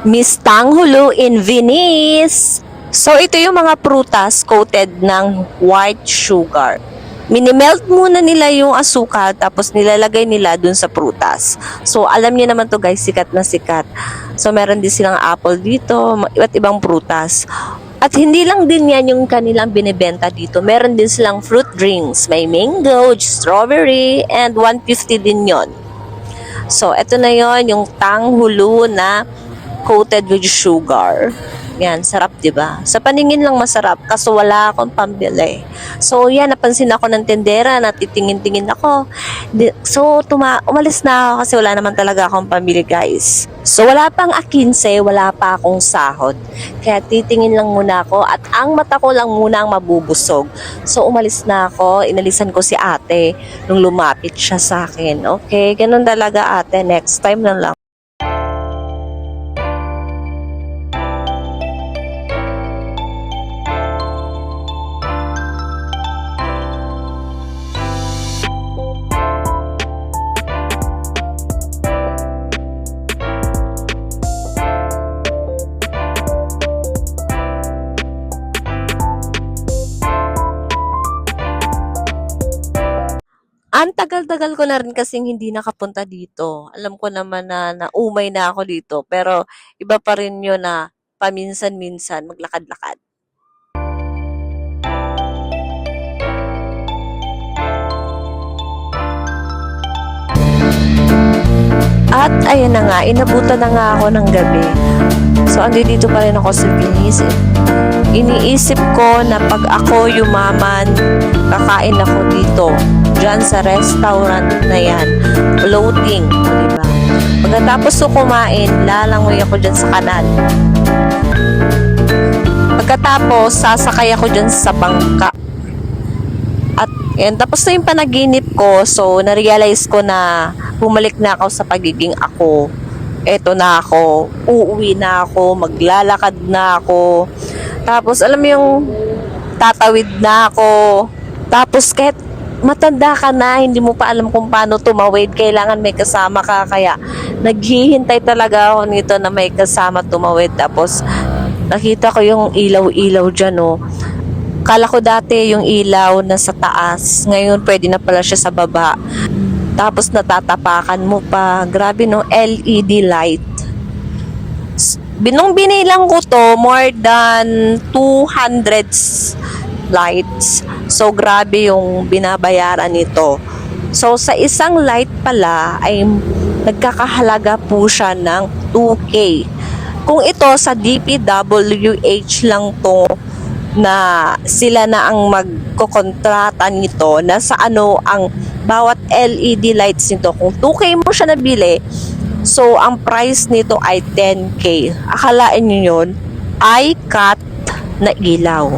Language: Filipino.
Miss Tanghulu in Venice. So, ito yung mga prutas coated ng white sugar. Minimelt muna nila yung asukal tapos nilalagay nila dun sa prutas. So, alam niyo naman to guys, sikat na sikat. So, meron din silang apple dito, iba't ibang prutas. At hindi lang din yan yung kanilang binibenta dito. Meron din silang fruit drinks. May mango, strawberry, and 150 din yon. So, ito na yon yung Tanghulu na coated with sugar. Yan, sarap 'di ba? Sa paningin lang masarap kaso wala akong pambili. So, yan napansin ako ng tendera na titingin-tingin ako. So, umalis na ako kasi wala naman talaga akong pambili, guys. So, wala pang 15, wala pa akong sahod. Kaya titingin lang muna ako at ang mata ko lang muna ang mabubusog. So, umalis na ako, inalisan ko si ate nung lumapit siya sa akin. Okay, ganun talaga ate, next time na lang. Ang tagal-tagal ko na rin kasing hindi nakapunta dito. Alam ko naman na naumay na ako dito, pero iba pa rin yun na paminsan-minsan maglakad-lakad. At ayun na nga, inabutan na nga ako ng gabi. So, andito pa rin ako sa Venice. Iniisip ko na pag ako yumaman, kakain ako dito. Diyan sa restaurant na yan. Floating. Diba? Pagkatapos ko kumain, lalangoy ako dyan sa kanal. Pagkatapos, sasakay ako dyan sa bangka. At yan, tapos na yung panaginip ko. So, na-realize ko na bumalik na ako sa pagiging ako. Eto na ako. Uuwi na ako. Maglalakad na ako. Tapos, alam mo yung tatawid na ako. Tapos, kahit matanda ka na, hindi mo pa alam kung paano tumawid. Kailangan may kasama ka. Kaya, naghihintay talaga ako nito na may kasama tumawid. Tapos, nakita ko yung ilaw-ilaw dyan, oh. Kala ko dati yung ilaw nasa taas. Ngayon, pwede na pala siya sa baba. Tapos, natatapakan mo pa. Grabe, no? LED light. Nung binilang ko to, more than 200 lights. So, grabe yung binabayaran nito. So, sa isang light pala ay nagkakahalaga po siya ng 2K. Kung ito sa DPWH lang to na sila na ang magkokontrata nito na sa ano ang bawat LED lights nito. Kung 2K mo siya nabili, so ang price nito ay 10K. Akalain nyo yun, I-cut na ilaw.